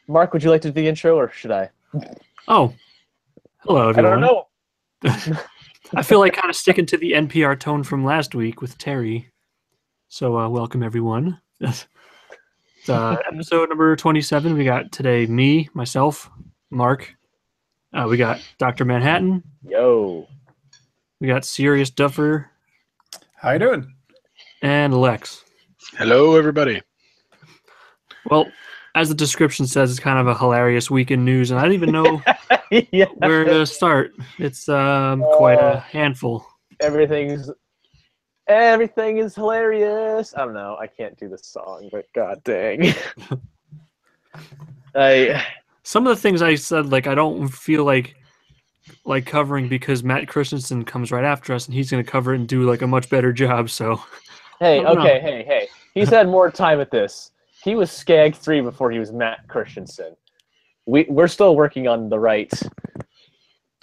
Mark, would you like to do the intro, or should I? Oh, hello I don't everyone. know. I feel like kind of sticking to the NPR tone from last week with Terry. So welcome everyone. Episode number 27. We got today me, myself, Mark. We got Dr. Manhattan. Yo. We got Serious Duffer How you doing? and Lex. Hello, everybody. Well, as the description says, it's kind of a hilarious week in news, and I don't even know Yeah. where to start. It's quite a handful. Everything is hilarious. I don't know. I can't do this song, but god dang. Some of the things I said, like I don't feel like covering because Matt Christiansen comes right after us, and he's going to cover it and do like a much better job. So, Hey, I don't know. hey. He's had more time at this. He was Skag 3 before he was Matt Christiansen. We're still working on the right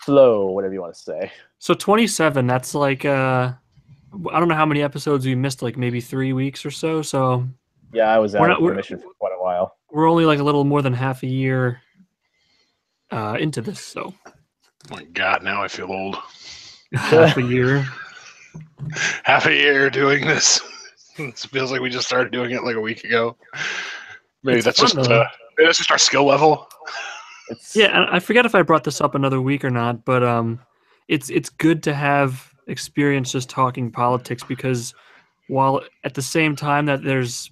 flow, whatever you want to say. So 27. That's like I don't know how many episodes we missed, like maybe 3 weeks or so. So Yeah, I was We're out not- of we're- commission for quite a while. we're only like a little more than half a year into this. So Oh my God, now I feel old. half a year. Half a year doing this. It feels like we just started doing it like a week ago. Maybe It's that's fun, just though. maybe that's just our skill level. Yeah, I forget if I brought this up another week or not, but it's good to have experience just talking politics, because while at the same time that there's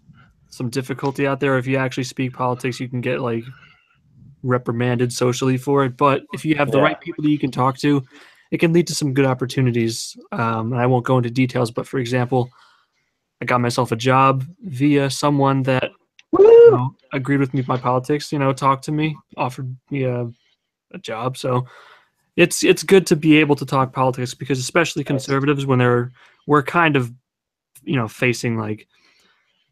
some difficulty out there, if you actually speak politics, you can get like reprimanded socially for it. But if you have the Yeah. right people that you can talk to, it can lead to some good opportunities. And I won't go into details, but for example, I got myself a job via someone that Woo! agreed with me with my politics, talked to me, offered me a job. So it's good to be able to talk politics, because especially conservatives, when we're kind of facing like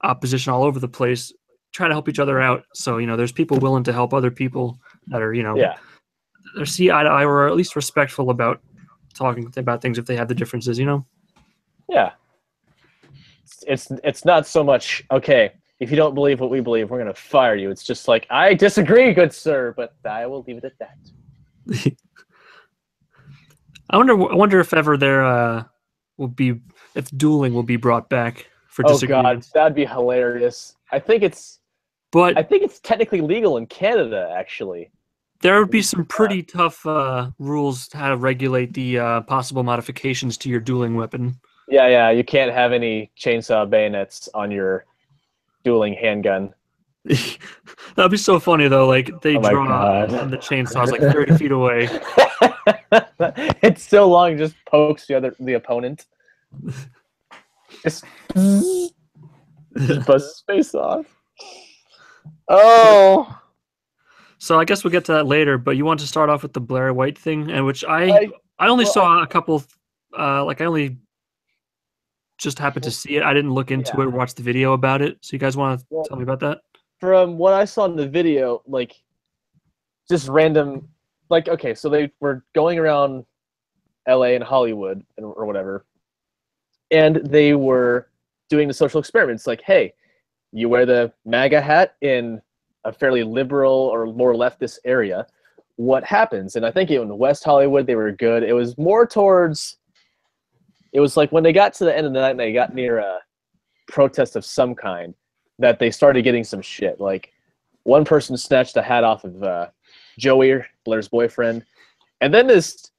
opposition all over the place, try to help each other out. So there's people willing to help other people that are Yeah. they're see eye to eye, or at least respectful about talking about things if they have the differences. Yeah. It's not so much, okay, if you don't believe what we believe, we're going to fire you. It's just like, I disagree, good sir, but I will leave it at that. I wonder if ever there will be, if dueling will be brought back for Oh god, disagreements. that'd be hilarious. I think it's But technically legal in Canada, actually. there would be some pretty tough rules how to regulate the possible modifications to your dueling weapon. Yeah, you can't have any chainsaw bayonets on your dueling handgun. That'd be so funny though. Like they Oh my draw God. and the chainsaw's like 30 feet away. It's so long, it just pokes the opponent. Just buzz his face off. Oh, So I guess we'll get to that later. But you want to start off with the Blair White thing, and which I only saw a couple. I only just happened to see it. I didn't look into it or watch the video about it. So you guys want to tell me about that? from what I saw in the video, like just random, like, okay, so they were going around LA and Hollywood or whatever, and they were doing the social experiments. Like, hey, you wear the MAGA hat in a fairly liberal or more leftist area, what happens? And I think in West Hollywood they were good. It was more towards, it was like when they got to the end of the night and they got near a protest of some kind, that they started getting some shit. Like one person snatched the hat off of Joey, Blair's boyfriend, and then this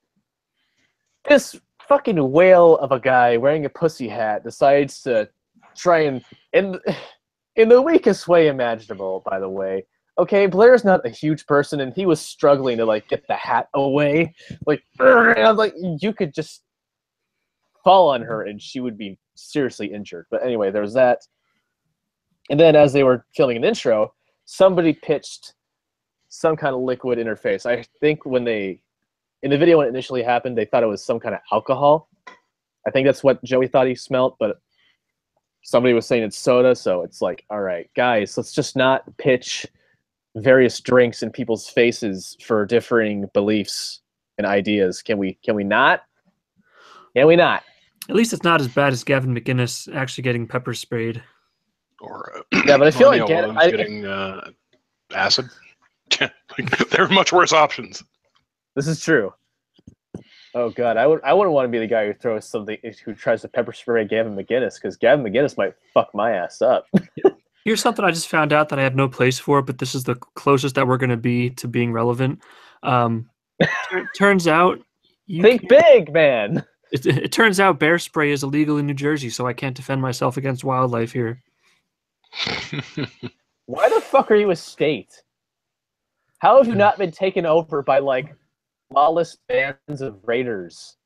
fucking whale of a guy wearing a pussy hat decides to try and in the weakest way imaginable, by the way. Okay, Blair's not a huge person, and he was struggling to like get the hat away. Like, and I was like, you could just fall on her and she would be seriously injured. But anyway, there was that. And then as they were filming an intro, somebody pitched some kind of liquid in her face. I think in the video when it initially happened, they thought it was some kind of alcohol. I think that's what Joey thought he smelled, but somebody was saying it's soda, so it's like, all right, guys, let's just not pitch various drinks in people's faces for differing beliefs and ideas. Can we not? Can we not? At least it's not as bad as Gavin McInnes actually getting pepper sprayed. Or Yeah, but I feel like getting acid. Like, there are much worse options. This is true. Oh god, I wouldn't want to be the guy who tries to pepper spray Gavin McInnes, because Gavin McInnes might fuck my ass up. Here's something I just found out that I have no place for, but this is the closest that we're going to be to being relevant. Turns out, Think big, man. It turns out bear spray is illegal in New Jersey, so I can't defend myself against wildlife here. Why the fuck are you a state? How have you not been taken over by like lawless bands of raiders?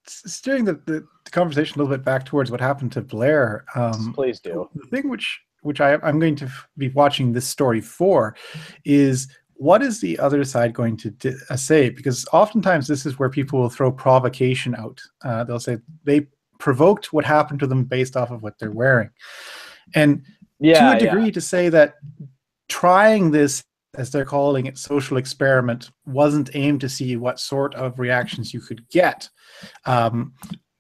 Steering the conversation a little bit back towards what happened to Blair. Please do. The thing which I'm going to be watching this story for is, what is the other side going to say? Because oftentimes this is where people will throw provocation out. They'll say they provoked what happened to them based off of what they're wearing. And to a degree, to say that trying this, as they're calling it, social experiment, wasn't aimed to see what sort of reactions you could get,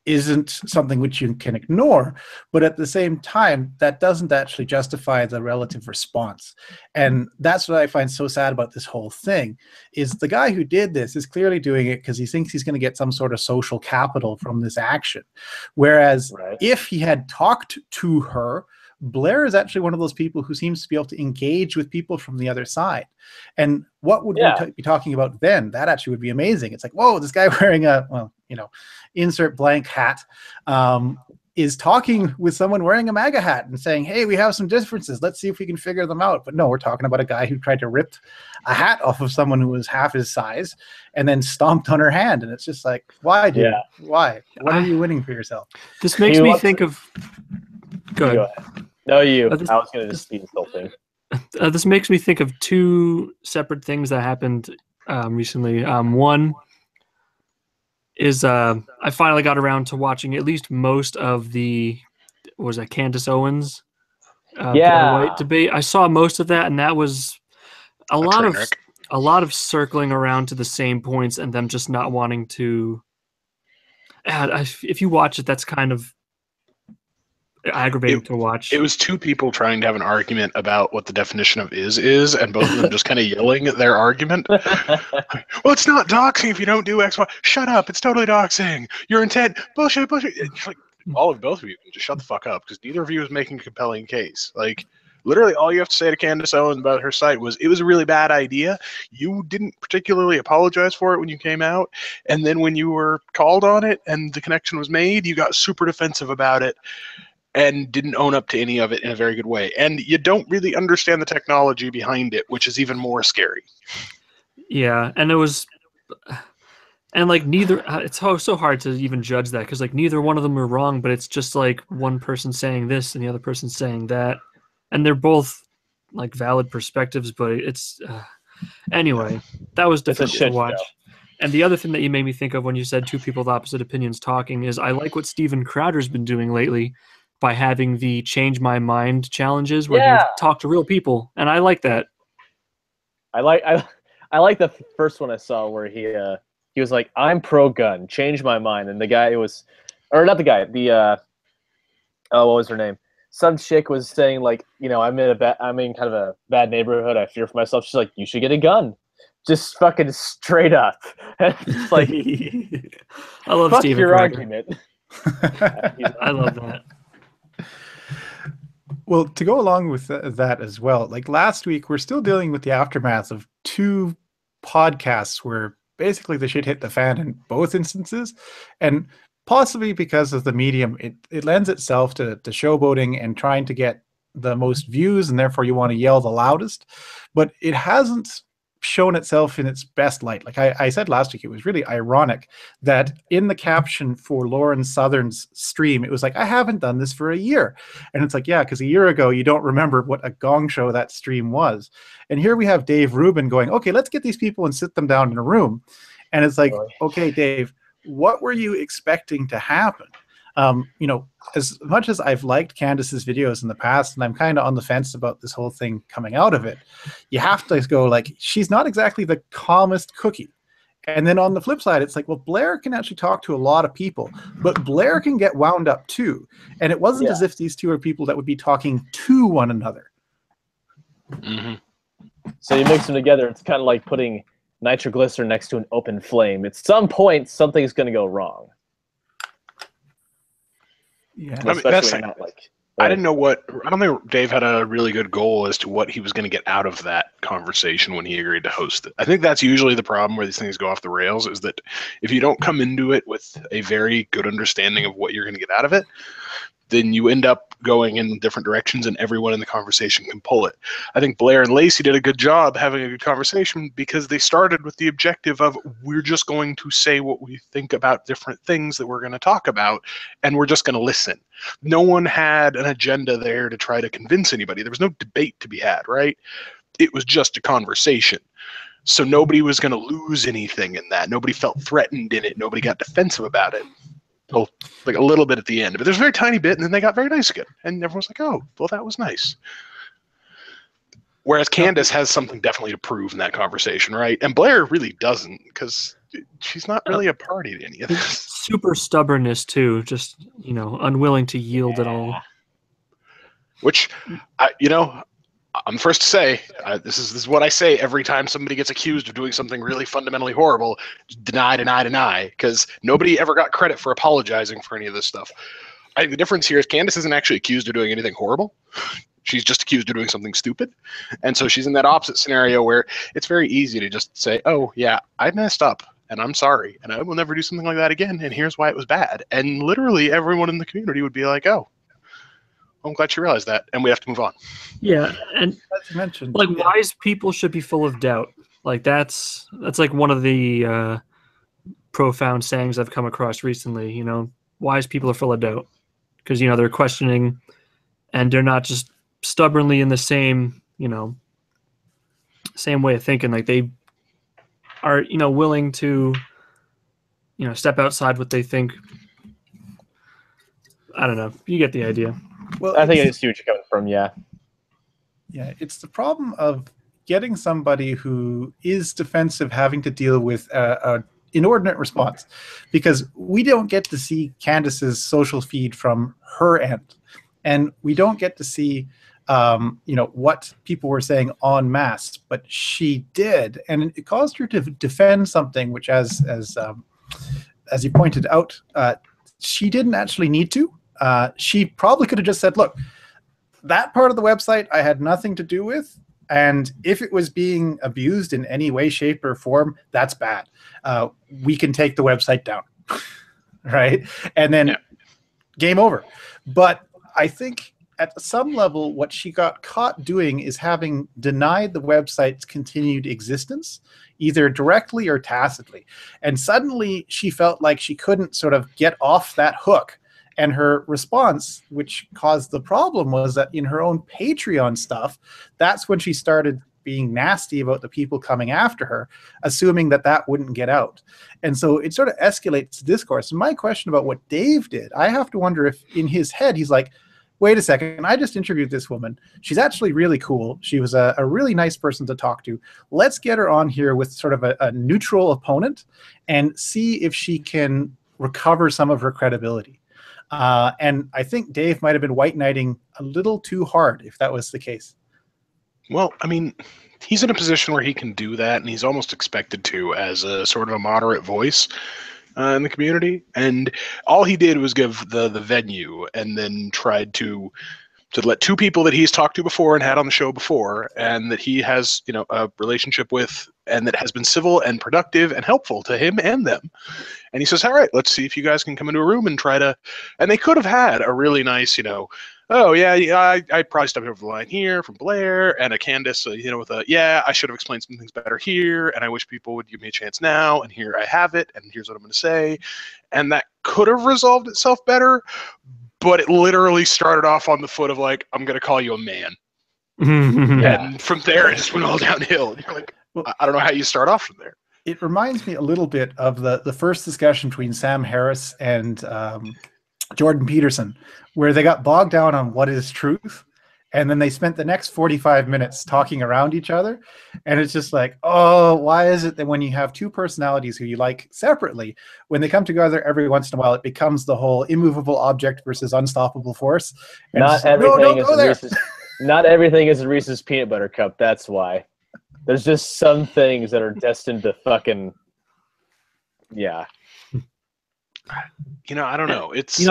isn't something which you can ignore. But at the same time, that doesn't actually justify the relative response. And that's what I find so sad about this whole thing, is the guy who did this is clearly doing it because he thinks he's going to get some sort of social capital from this action. Whereas if he had talked to her, Blair is actually one of those people who seems to be able to engage with people from the other side. And what would we be talking about then? That actually would be amazing. It's like, whoa, this guy wearing a, well, you know, insert blank hat is talking with someone wearing a MAGA hat and saying, hey, we have some differences. Let's see if we can figure them out. But no, we're talking about a guy who tried to rip a hat off of someone who was half his size and then stomped on her hand. And it's just like, why, dude? Why? What are you winning for yourself? This makes me think of... Go ahead. No, you. I was going to just speed this whole thing. This makes me think of two separate things that happened recently. One is I finally got around to watching at least most of the, what was that, Candace Owens White debate. I saw most of that, and that was a lot of circling around to the same points and them just not wanting to. If you watch it, that's kind of aggravating to watch. It was two people trying to have an argument about what the definition of is, and both of them just kind of yelling at their argument. Well, it's not doxing if you don't do X, Y. Shut up! It's totally doxing. Your intent, bullshit. It's like both of you can just shut the fuck up, because neither of you is making a compelling case. Like, literally, all you have to say to Candace Owens about her site was, it was a really bad idea. You didn't particularly apologize for it when you came out, and then when you were called on it and the connection was made, you got super defensive about it and didn't own up to any of it in a very good way. And you don't really understand the technology behind it, which is even more scary. Yeah, and it was... And like neither... It's so hard to even judge that, because like neither one of them were wrong, but it's just like one person saying this and the other person saying that. And they're both like valid perspectives, but it's... Anyway, that was difficult to watch. And the other thing that you made me think of when you said two people with opposite opinions talking is, I like what Steven Crowder's been doing lately by having the change my mind challenges where he talk to real people, and I like that. I like the first one I saw where he was like, I'm pro gun, change my mind, and the guy was, or not the guy, the what was her name? Some chick was saying like, you know, I'm in kind of a bad neighborhood, I fear for myself. She's like, you should get a gun. Just fucking straight up. It's like, I love fuck Steven your Crowder. argument. I love that. Well, to go along with that as well, like last week, we're still dealing with the aftermath of two podcasts where basically the shit hit the fan in both instances. And possibly because of the medium, it lends itself to showboating and trying to get the most views, and therefore you want to yell the loudest. But it hasn't shown itself in its best light. Like I said last week, it was really ironic that in the caption for Lauren Southern's stream, it was like, I haven't done this for a year. And it's like, yeah, because a year ago, you don't remember what a gong show that stream was. And here we have Dave Rubin going, okay, let's get these people and sit them down in a room. And it's like, okay, Dave, what were you expecting to happen? You know, as much as I've liked Candace's videos in the past, and I'm kind of on the fence about this whole thing coming out of it, you have to go like, she's not exactly the calmest cookie. And then on the flip side, it's like, well, Blair can actually talk to a lot of people, but Blair can get wound up too. And it wasn't as if these two are people that would be talking to one another. Mm-hmm. So you mix them together, it's kind of like putting nitroglycerin next to an open flame. At some point, something's going to go wrong. Yeah, I mean, that's Especially not like... I didn't know what. I don't think Dave had a really good goal as to what he was going to get out of that conversation when he agreed to host it. I think that's usually the problem where these things go off the rails, is that if you don't come into it with a very good understanding of what you're going to get out of it, then you end up going in different directions and everyone in the conversation can pull it. I think Blair and Lacey did a good job having a good conversation because they started with the objective of, we're just going to say what we think about different things that we're going to talk about, and we're just going to listen. No one had an agenda there to try to convince anybody. There was no debate to be had, right? It was just a conversation. So nobody was going to lose anything in that. Nobody felt threatened in it. Nobody got defensive about it. Well, like a little bit at the end, but there's a very tiny bit, and then they got very nice again, and everyone's like, "Oh, well, that was nice." Whereas Candace has something definitely to prove in that conversation, right? And Blair really doesn't, because she's not really a party to any of this. Super stubbornness too, just unwilling to yield at all. Which, I'm the first to say, this is what I say every time somebody gets accused of doing something really fundamentally horrible. Deny, deny, deny, because nobody ever got credit for apologizing for any of this stuff. I think the difference here is Candace isn't actually accused of doing anything horrible. She's just accused of doing something stupid. And so she's in that opposite scenario where it's very easy to just say, oh, yeah, I messed up, and I'm sorry, and I will never do something like that again, and here's why it was bad. And literally everyone in the community would be like, oh, I'm glad you realized that, and we have to move on. Yeah, and as you mentioned, like wise people should be full of doubt. Like that's like one of the profound sayings I've come across recently. Wise people are full of doubt because they're questioning, and they're not just stubbornly in the same same way of thinking. Like they are willing to step outside what they think. I don't know. You get the idea. Well, I think I see what you're coming from, yeah. Yeah, it's the problem of getting somebody who is defensive having to deal with an inordinate response, because we don't get to see Candace's social feed from her end, and we don't get to see what people were saying en masse, but she did, and it caused her to defend something which, as you pointed out, she didn't actually need to. She probably could have just said, look, that part of the website I had nothing to do with, and if it was being abused in any way, shape, or form, that's bad. We can take the website down, right? And then game over. But I think at some level, what she got caught doing is having denied the website's continued existence, either directly or tacitly. And suddenly she felt like she couldn't sort of get off that hook. And her response, which caused the problem, was that in her own Patreon stuff, that's when she started being nasty about the people coming after her, assuming that that wouldn't get out. And so it sort of escalates discourse. And my question about what Dave did, I have to wonder if in his head he's like, wait a second, I just interviewed this woman. She's actually really cool. She was a really nice person to talk to. Let's get her on here with sort of a neutral opponent and see if she can recover some of her credibility. And I think Dave might have been white knighting a little too hard if that was the case. Well, I mean, he's in a position where he can do that, and he's almost expected to as a sort of a moderate voice in the community. And all he did was give the venue, and then tried to let two people that he's talked to before and had on the show before, and that he has a relationship with, and that has been civil and productive and helpful to him and them. And he says, all right, let's see if you guys can come into a room and try to, and they could have had a really nice, oh yeah, I probably stepped over the line here from Blair, and a Candace, with a, yeah, I should have explained some things better here, and I wish people would give me a chance now, and here I have it, and here's what I'm going to say. And that could have resolved itself better, but it literally started off on the foot of like, I'm going to call you a man. And from there, it just went all downhill. And you're like, I don't know how you start off from there. It reminds me a little bit of the first discussion between Sam Harris and Jordan Peterson, where they got bogged down on what is truth. And then they spent the next 45 minutes talking around each other. And it's just like, oh, why is it that when you have two personalities who you like separately, when they come together every once in a while, it becomes the whole immovable object versus unstoppable force? And Not it's like, everything no, don't is go a there. Reese's. Not everything is a Reese's peanut butter cup. That's why. There's just some things that are destined to fucking. Yeah. I don't know. It's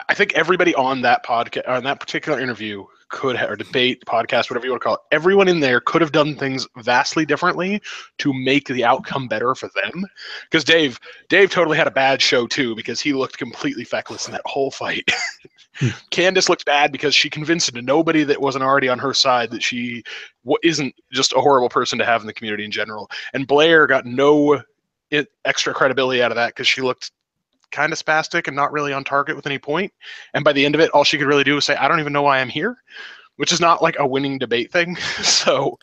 I think everybody on that podcast, on that particular interview, could have, or debate, podcast, whatever you want to call it, everyone in there could have done things vastly differently to make the outcome better for them. Because Dave totally had a bad show too, because he looked completely feckless in that whole fight. Candace looked bad because she convinced nobody that wasn't already on her side that she isn't just a horrible person to have in the community in general. And Blair got no extra credibility out of that because she looked kind of spastic and not really on target with any point. And by the end of it, all she could really do was say, I don't even know why I'm here, which is not like a winning debate thing. So,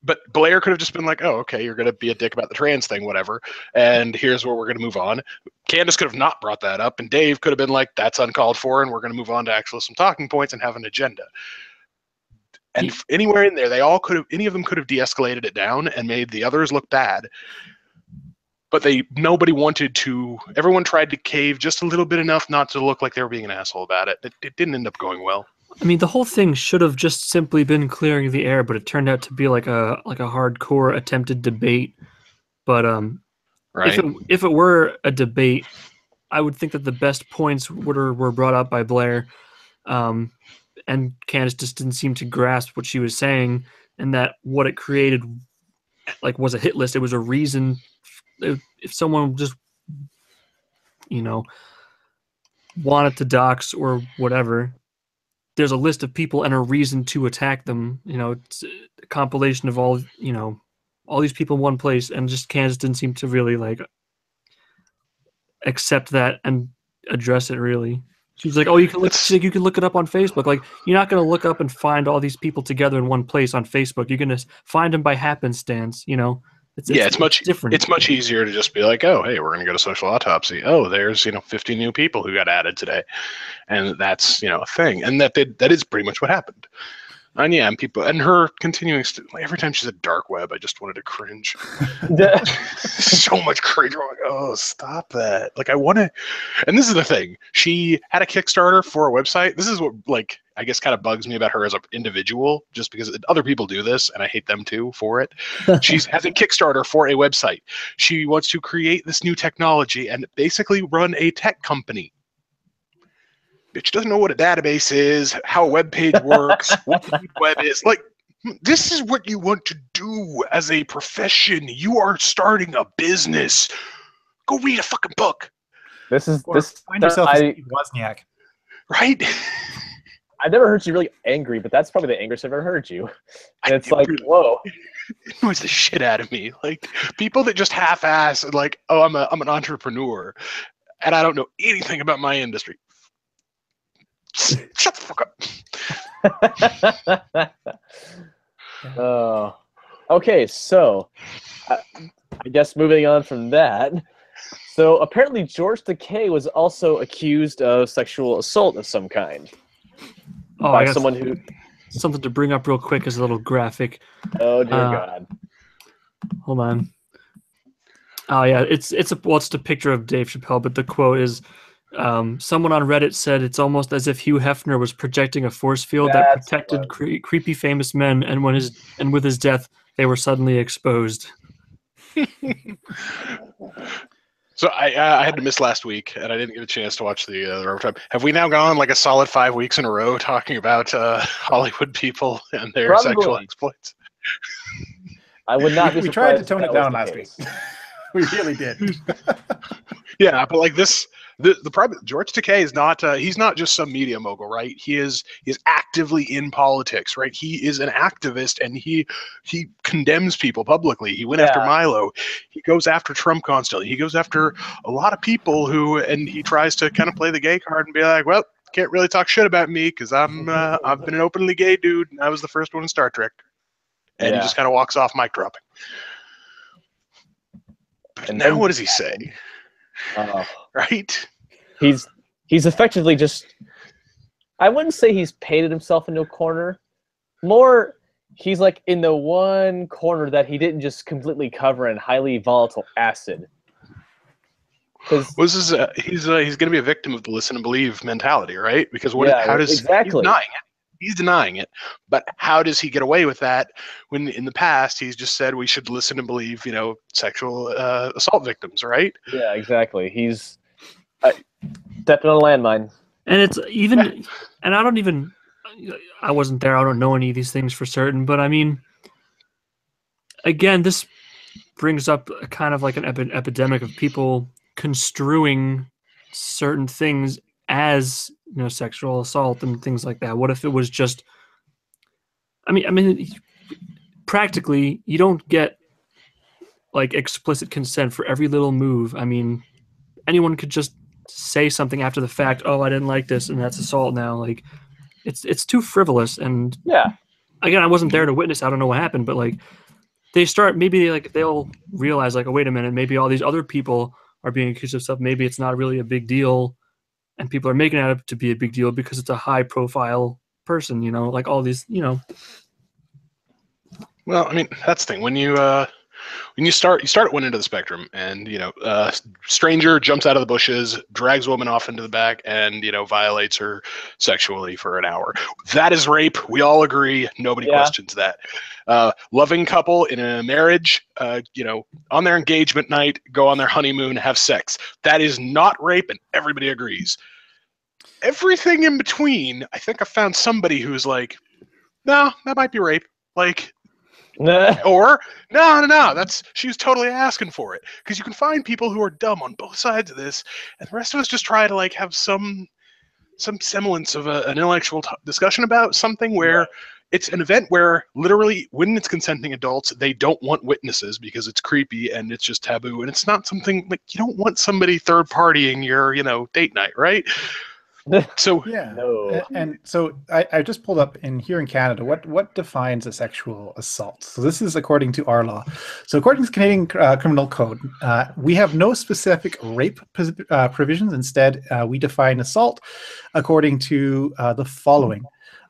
but Blair could have just been like, oh, okay, you're going to be a dick about the trans thing, whatever. And here's where we're going to move on. Candace could have not brought that up. And Dave could have been like, that's uncalled for. And we're going to move on to actually some talking points and have an agenda. And anywhere in there, any of them could have de-escalated it down and made the others look bad. But nobody wanted to. Everyone tried to cave just a little bit enough not to look like they were being an asshole about it. It didn't end up going well. I mean, the whole thing should have just simply been clearing the air, but it turned out to be like a hardcore attempted debate. But right. if it were a debate, I would think that the best points were brought up by Blair, and Candace just didn't seem to grasp what she was saying, and that what it created was a hit list. It was a reason. If someone just, wanted to dox or whatever, there's a list of people and a reason to attack them. It's a compilation of all these people in one place, and just Kansas didn't seem to really accept that and address it really. She's like, oh, you can look it up on Facebook. Like, you're not going to look up and find all these people together in one place on Facebook. You're going to find them by happenstance, It's much different. It's much easier to just be like, oh, hey, we're going to go to social autopsy. Oh, there's 50 new people who got added today, and that's a thing, and that is pretty much what happened. And yeah, and her continuing every time she said dark web, I just wanted to cringe. So much cringe. I'm like, oh, stop that! Like, I want to. And this is the thing. She had a Kickstarter for a website. This is what I guess kind of bugs me about her as an individual, just because other people do this, and I hate them too for it. She has a Kickstarter for a website. She wants to create this new technology and basically run a tech company. Bitch doesn't know what a database is, how a web page works, what the web is. Like, this is what you want to do as a profession. You are starting a business. Go read a fucking book. Find yourself a Steve Wozniak. Right? I never heard you really angry, but that's probably the angriest I've ever heard you. And it's like, whoa. It annoys the shit out of me. Like, people that just half-ass, like, oh, I'm an entrepreneur, and I don't know anything about my industry. Shut the fuck up. Oh. Okay, so I guess moving on from that. So apparently George Takei was also accused of sexual assault of some kind. Oh, by someone who. Something to bring up real quick as a little graphic. Oh dear God! Hold on. Oh yeah, it's a picture of Dave Chappelle, but the quote is, someone on Reddit said it's almost as if Hugh Hefner was projecting a force field that protected creepy famous men, and with his death, they were suddenly exposed. So I had to miss last week, and I didn't get a chance to watch the Rovertime. Have we now gone like a solid 5 weeks in a row talking about Hollywood people and their sexual exploits? I would not be surprised. We tried to tone it down last week. We really did. Yeah, but like this, the problem, George Takei is not. He's not just some media mogul, right? He is actively in politics, right? He is an activist, and he condemns people publicly. He went after Milo. He goes after Trump constantly. He goes after a lot of people and he tries to kind of play the gay card and be like, well, can't really talk shit about me because I've been an openly gay dude, and I was the first one in Star Trek. And he just kind of walks off mic dropping. And now what does he say? Right? He's effectively just I wouldn't say he's painted himself into a corner. More, he's like in the one corner that he didn't just completely cover in highly volatile acid. Because he's going to be a victim of the listen and believe mentality, right? Because exactly. He's denying it, but how does he get away with that when in the past he's just said we should listen and believe, sexual assault victims, right? Yeah, exactly. He's stepping on a landmine. And it's even, and I wasn't there. I don't know any of these things for certain, but I mean, again, this brings up a kind of like an epidemic of people construing certain things as sexual assault and things like that. What if it was just? I mean, practically, you don't get like explicit consent for every little move. I mean, anyone could just say something after the fact. Oh, I didn't like this, and that's assault now. Like, it's too frivolous. And yeah, again, I wasn't there to witness. I don't know what happened, but like, they'll realize like, oh, wait a minute, maybe all these other people are being accused of stuff. Maybe it's not really a big deal. And people are making it out to be a big deal because it's a high-profile person, like all these, Well, I mean, that's the thing. When you start at one end of the spectrum, and stranger jumps out of the bushes, drags a woman off into the back, and violates her sexually for an hour. That is rape. We all agree. Nobody questions that. Loving couple in a marriage, on their engagement night, go on their honeymoon, have sex. That is not rape, and everybody agrees. Everything in between, I think I found somebody who's like, no, that might be rape. Like. Or no, she was totally asking for it, because you can find people who are dumb on both sides of this, and the rest of us just try to like have some semblance of an intellectual discussion about something where it's an event where literally when it's consenting adults, they don't want witnesses because it's creepy and it's just taboo, and it's not something like you don't want somebody third partying your date night, right? So yeah, no. and so I just pulled up here in Canada what defines a sexual assault. So this is according to our law. So according to the Canadian Criminal Code, we have no specific rape provisions. Instead, we define assault according to the following.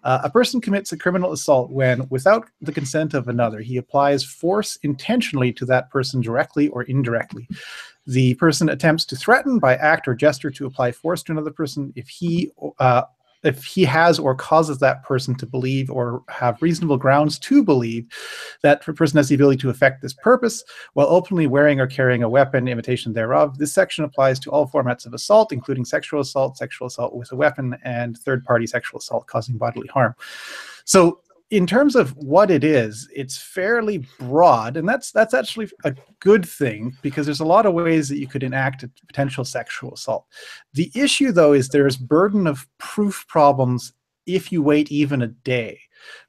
A person commits a criminal assault when, without the consent of another, he applies force intentionally to that person directly or indirectly. The person attempts to threaten by act or gesture to apply force to another person if he has or causes that person to believe or have reasonable grounds to believe that the person has the ability to effect this purpose while openly wearing or carrying a weapon, imitation thereof. This section applies to all formats of assault, including sexual assault with a weapon, and third-party sexual assault causing bodily harm. So in terms of what it is, it's fairly broad, and that's actually a good thing, because there's a lot of ways that you could enact a potential sexual assault. The issue, though, is there's burden of proof problems if you wait even a day,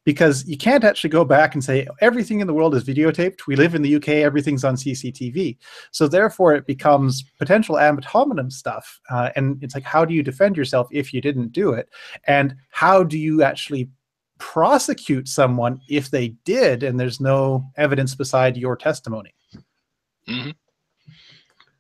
because you can't actually go back and say everything in the world is videotaped. We live in the UK, everything's on CCTV. So therefore it becomes potential ad hominem stuff. And it's like, how do you defend yourself if you didn't do it? And how do you actually prosecute someone if they did and there's no evidence beside your testimony? Mm-hmm.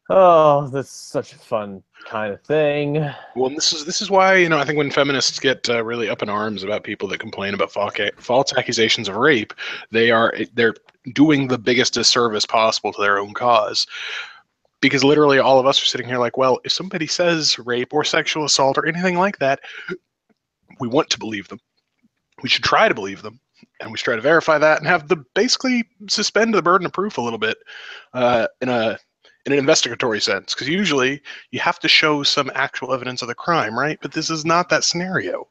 Oh, that's such a fun kind of thing. Well, and this is why I think when feminists get really up in arms about people that complain about false accusations of rape, they're doing the biggest disservice possible to their own cause. Because literally all of us are sitting here like, well, if somebody says rape or sexual assault or anything like that, we want to believe them. We should try to believe them, and we should try to verify that and have basically suspend the burden of proof a little bit in an investigatory sense, because usually you have to show some actual evidence of the crime, right? But this is not that scenario.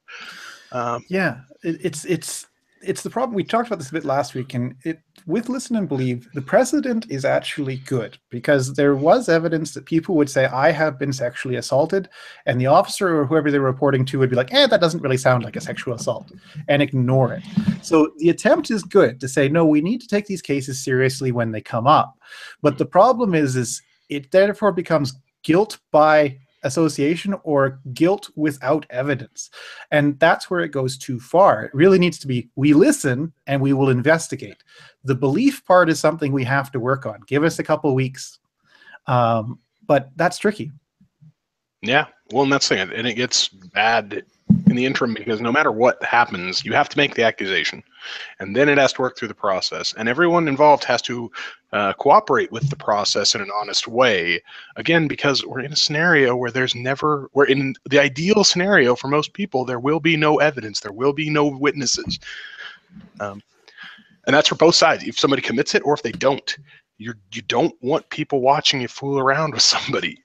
Yeah, it's the problem. We talked about this a bit last week, and with listen and believe, the precedent is actually good, because there was evidence that people would say, I have been sexually assaulted, and the officer or whoever they were reporting to would be like, that doesn't really sound like a sexual assault, and ignore it. So the attempt is good to say, no, we need to take these cases seriously when they come up. But the problem is it therefore becomes guilt by association or guilt without evidence. And that's where it goes too far. It really needs to be, we listen and we will investigate. The belief part is something we have to work on. Give us a couple weeks. But that's tricky. Yeah. Well, and that's the thing. And it gets bad in the interim, because no matter what happens, you have to make the accusation, and then it has to work through the process, and everyone involved has to cooperate with the process in an honest way. Again, because we're in a scenario where we're in the ideal scenario for most people, there will be no evidence, there will be no witnesses. And that's for both sides. If somebody commits it or if they don't, you don't want people watching you fool around with somebody.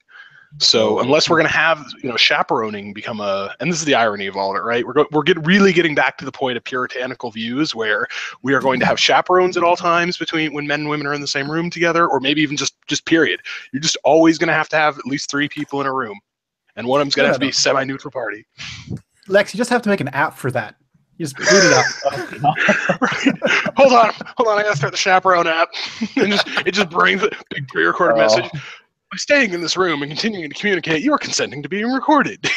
So unless we're going to have, chaperoning become and this is the irony of all of it, right? We're really getting back to the point of puritanical views where we are going to have chaperones at all times between when men and women are in the same room together, or maybe even just period. You're just always going to have at least 3 people in a room, and one of them's going to have to be semi-neutral party. Lex, you just have to make an app for that. You just boot it up. Right. Hold on, I got to start the chaperone app, and it just brings a big pre-recorded message. By staying in this room and continuing to communicate, you are consenting to being recorded.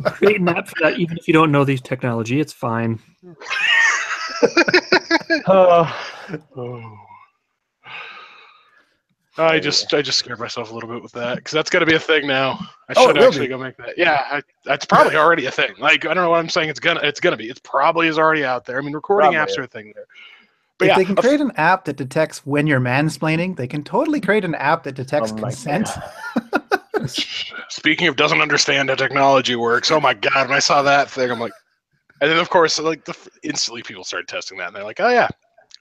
Create an app for that, even if you don't know the technology. It's fine. I just scared myself a little bit with that, because that's got to be a thing now. I should actually go make that. Yeah, that's probably already a thing. Like, I don't know what I'm saying. It's gonna be. It probably is already out there. I mean, recording apps are a thing there. But if they can create an app that detects when you're mansplaining, they can totally create an app that detects consent. Speaking of doesn't understand how technology works, oh my god, when I saw that thing, I'm like, and then of course, instantly people started testing that, and they're like, oh yeah,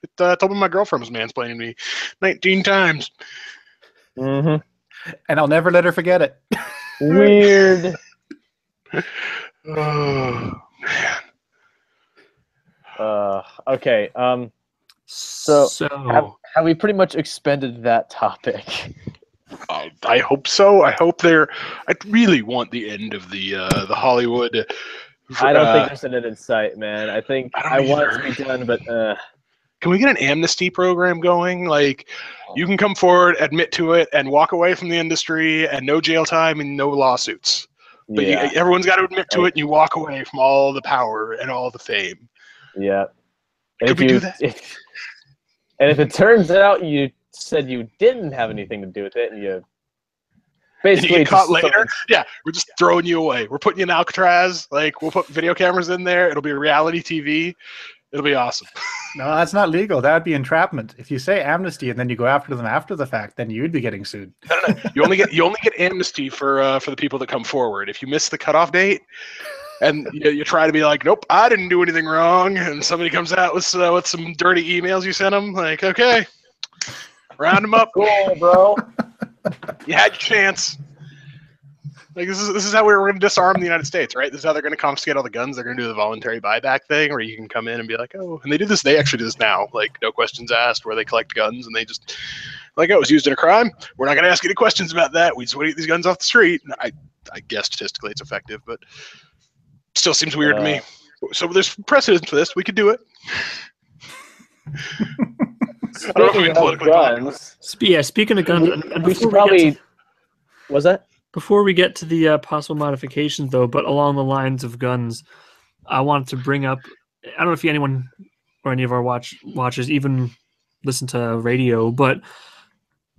it told me my girlfriend was mansplaining me 19 times. Mm-hmm. And I'll never let her forget it. Weird. Oh man. Okay. So have we pretty much expended that topic? I hope so. I really want the end of the Hollywood. I don't think there's an end in sight, man. I want it to be done, but can we get an amnesty program going? Like, you can come forward, admit to it, and walk away from the industry, and no jail time and no lawsuits. But everyone's got to admit to it, and you walk away from all the power and all the fame. Yeah. Could we do that? And if it turns out you said you didn't have anything to do with it, and you basically get caught later, we're just throwing you away. We're putting you in Alcatraz. Like, we'll put video cameras in there. It'll be reality TV. It'll be awesome. No, that's not legal. That would be entrapment. If you say amnesty and then you go after them after the fact, then you'd be getting sued. No. You only get amnesty for the people that come forward. If you miss the cutoff date, and you try to be like, nope, I didn't do anything wrong, and somebody comes out with some dirty emails you sent them, like, okay, round them up. Cool, bro. You had your chance. Like, this is how we're going to disarm the United States, right? This is how they're going to confiscate all the guns. They're going to do the voluntary buyback thing, where you can come in and be like, oh, and they do this. They actually do this now, like, no questions asked, where they collect guns and they just, like, oh, it was used in a crime. We're not going to ask any questions about that. We just want to get these guns off the street. And I guess statistically it's effective, but still seems weird to me. So there's precedent for this. We could do it. Speaking of guns, speaking of guns, we should probably. Was that? Before we get to the possible modifications, though, but along the lines of guns, I wanted to bring up. I don't know if anyone or any of our watchers even listen to radio, but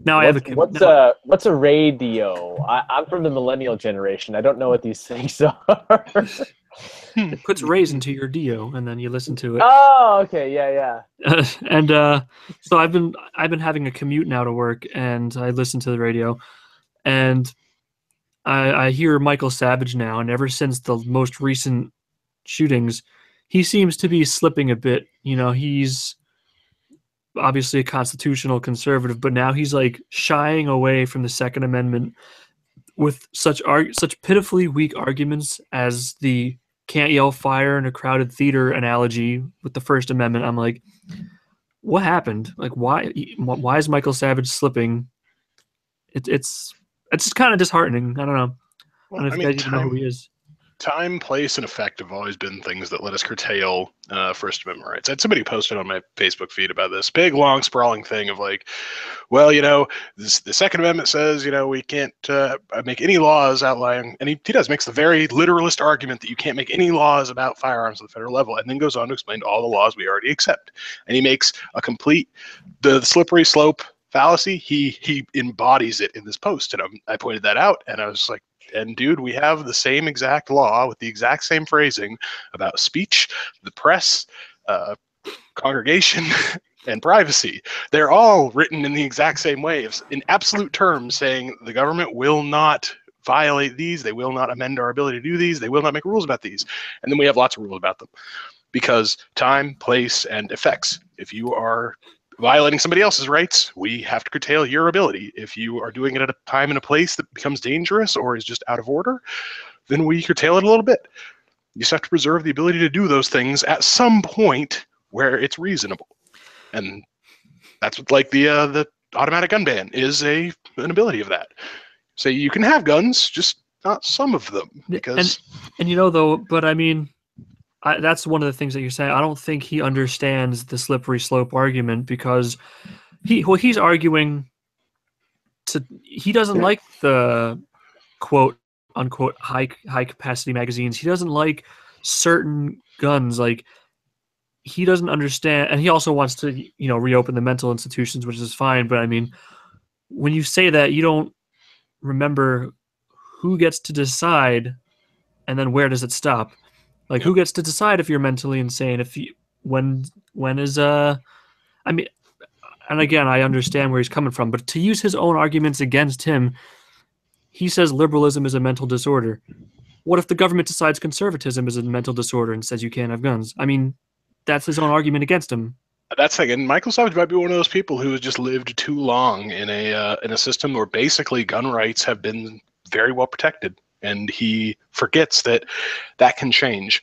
now what's a radio? I'm from the millennial generation. I don't know what these things are. It puts rays into your Dio, and then you listen to it. Oh, okay, yeah. And so I've been having a commute now to work, and I listen to the radio, and I hear Michael Savage now, and ever since the most recent shootings, he seems to be slipping a bit. He's obviously a constitutional conservative, but now he's like shying away from the Second Amendment with such pitifully weak arguments as the can't yell fire in a crowded theater analogy with the First Amendment. I'm like, what happened? Like, why is Michael Savage slipping? It's just kind of disheartening. I don't know. Well, I don't know if you guys even know who he is. Time, place, and effect have always been things that let us curtail First Amendment rights. I had somebody posted on my Facebook feed about this big, long, sprawling thing of like, well, the Second Amendment says, we can't make any laws outlying, and he makes the very literalist argument that you can't make any laws about firearms at the federal level, and then goes on to explain all the laws we already accept. And he makes a complete, the slippery slope fallacy, he embodies it in this post, and I pointed that out, and I was like, And dude, we have the same exact law with the exact same phrasing about speech, the press, congregation, and privacy. They're all written in the exact same way, in absolute terms, saying the government will not violate these, they will not amend our ability to do these, they will not make rules about these. And then we have lots of rules about them. Because time, place, and effects. If you are violating somebody else's rights, we have to curtail your ability. If you are doing it at a time and a place that becomes dangerous or is just out of order, then we curtail it a little bit. You just have to preserve the ability to do those things at some point where it's reasonable. And that's what, like, the automatic gun ban is an ability of that. So you can have guns, just not some of them. Because and you know, though, but I mean, that's one of the things that you're saying. I don't think he understands the slippery slope argument, because he's arguing he doesn't like the quote unquote high capacity magazines. He doesn't like certain guns. Like, he doesn't understand, and he also wants to, reopen the mental institutions, which is fine. But I mean, when you say that, you don't remember who gets to decide, and then where does it stop? Like, who gets to decide if you're mentally insane? When is I mean, and again, I understand where he's coming from, but to use his own arguments against him, he says liberalism is a mental disorder. What if the government decides conservatism is a mental disorder and says you can't have guns? I mean, that's his own argument against him. That's the thing, and Michael Savage might be one of those people who has just lived too long in a system where basically gun rights have been very well protected. And he forgets that can change.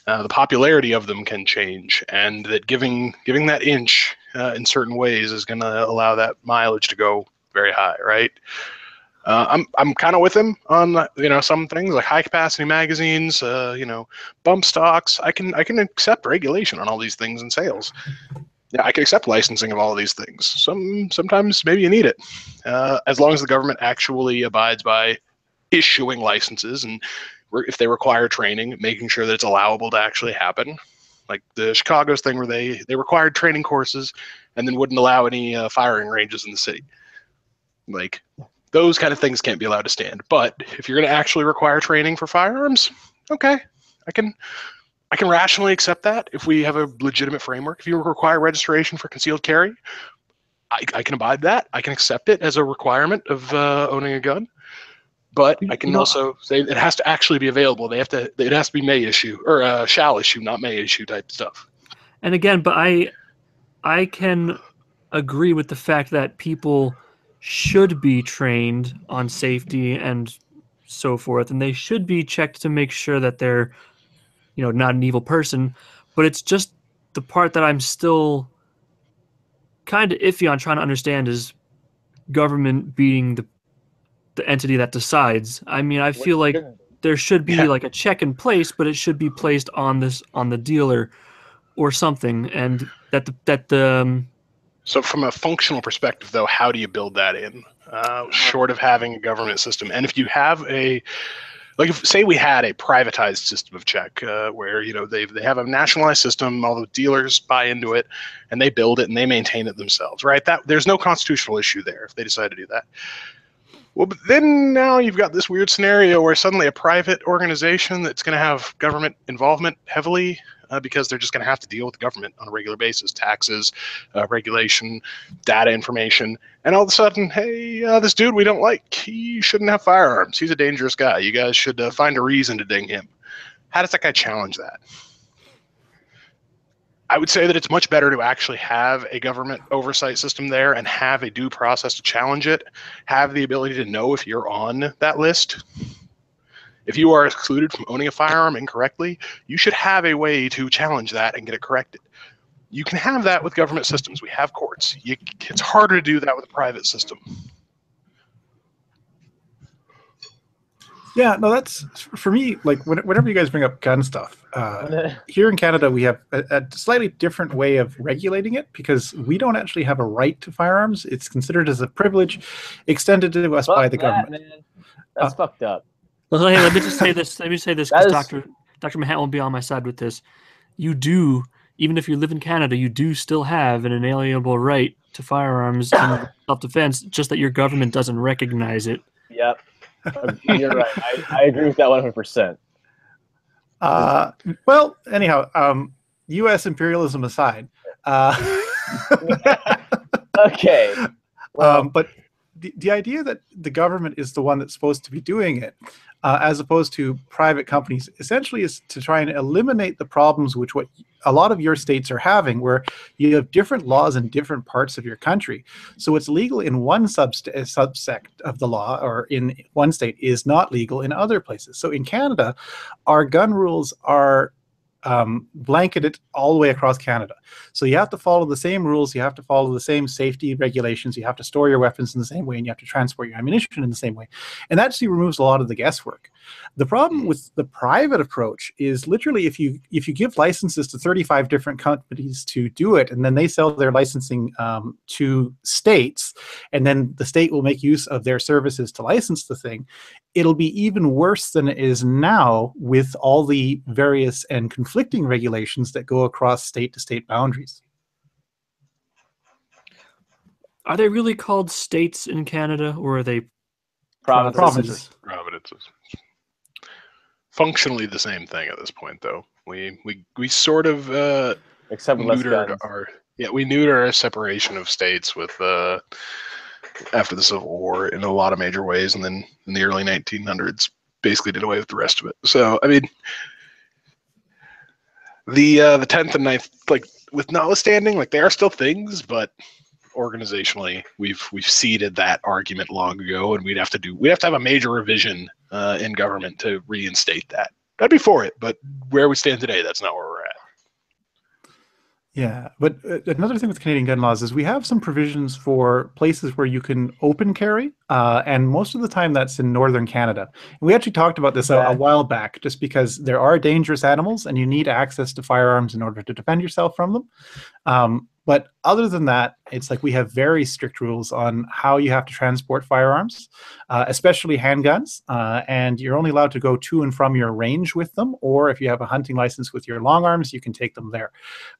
The popularity of them can change, and that giving that inch in certain ways is going to allow that mileage to go very high, right? I'm kind of with him on some things like high capacity magazines, bump stocks. I can accept regulation on all these things and sales. Yeah, I can accept licensing of all of these things. Sometimes maybe you need it, as long as the government actually abides by issuing licenses, and if they require training, making sure that it's allowable to actually happen. Like the Chicago's thing where they required training courses and then wouldn't allow any firing ranges in the city. Like, those kind of things can't be allowed to stand. But if you're going to actually require training for firearms, okay, I can rationally accept that if we have a legitimate framework. If you require registration for concealed carry, I can abide that. I can accept it as a requirement of owning a gun. But I can also say it has to actually be available. It has to be may issue, or shall issue, not may issue type stuff. And again, but I can agree with the fact that people should be trained on safety and so forth, and they should be checked to make sure that they're, not an evil person. But it's just the part that I'm still kind of iffy on trying to understand is government being the entity that decides. I mean, I feel like there should be like a check in place, but it should be placed on the dealer or something, and So from a functional perspective, though, how do you build that in? Short of having a government system, and if you have say we had a privatized system of check, where they have a nationalized system, all the dealers buy into it, and they build it and they maintain it themselves, right? There's no constitutional issue there if they decide to do that. Well, but then now you've got this weird scenario where suddenly a private organization that's going to have government involvement heavily, because they're just going to have to deal with the government on a regular basis, taxes, regulation, data information, and all of a sudden, hey, this dude we don't like, he shouldn't have firearms. He's a dangerous guy. You guys should find a reason to ding him. How does that guy challenge that? I would say that it's much better to actually have a government oversight system there and have a due process to challenge it, have the ability to know if you're on that list. If you are excluded from owning a firearm incorrectly, you should have a way to challenge that and get it corrected. You can have that with government systems. We have courts. It's harder to do that with a private system. Yeah, no, that's for me. Like whenever you guys bring up gun stuff, here in Canada we have a slightly different way of regulating it because we don't actually have a right to firearms. It's considered as a privilege extended to us by the government. Man. That's fucked up. Well, hey, let me just say this. Let me say this because Dr. Mahat will be on my side with this. You do, even if you live in Canada, you do still have an inalienable right to firearms and self-defense. Just that your government doesn't recognize it. Yep. You're right. I agree with that 100%. Well, anyhow, U.S. imperialism aside, Okay. Well, but the idea that the government is the one that's supposed to be doing it, as opposed to private companies, essentially is to try and eliminate the problems which what a lot of your states are having, where you have different laws in different parts of your country. So it's legal in one subsect of the law, or in one state, is not legal in other places. So in Canada, our gun rules are blanketed all the way across Canada. So you have to follow the same rules, you have to follow the same safety regulations, you have to store your weapons in the same way, and you have to transport your ammunition in the same way. And that actually removes a lot of the guesswork. The problem with the private approach is literally if you give licenses to 35 different companies to do it, and then they sell their licensing to states, and then the state will make use of their services to license the thing, it'll be even worse than it is now with all the various and conflicting regulations that go across state to state boundaries. Are they really called states in Canada, or are they Provinces. Provinces. Functionally the same thing at this point, though. We sort of except with less neutered guns. we neutered our separation of states with after the Civil War in a lot of major ways, and then in the early 1900s basically did away with the rest of it. So I mean, the 10th and 9th, like, with notwithstanding, like, they are still things, but organizationally we've ceded that argument long ago, and we'd have to have a major revision in government to reinstate that. I'd be for it, but where we stand today, that's not where we're at. Yeah, but another thing with Canadian gun laws is we have some provisions for places where you can open carry, and most of the time that's in northern Canada. And we actually talked about this a while back, just because there are dangerous animals and you need access to firearms in order to defend yourself from them. But other than that, it's like we have very strict rules on how you have to transport firearms, especially handguns, and you're only allowed to go to and from your range with them, or if you have a hunting license with your long arms, you can take them there.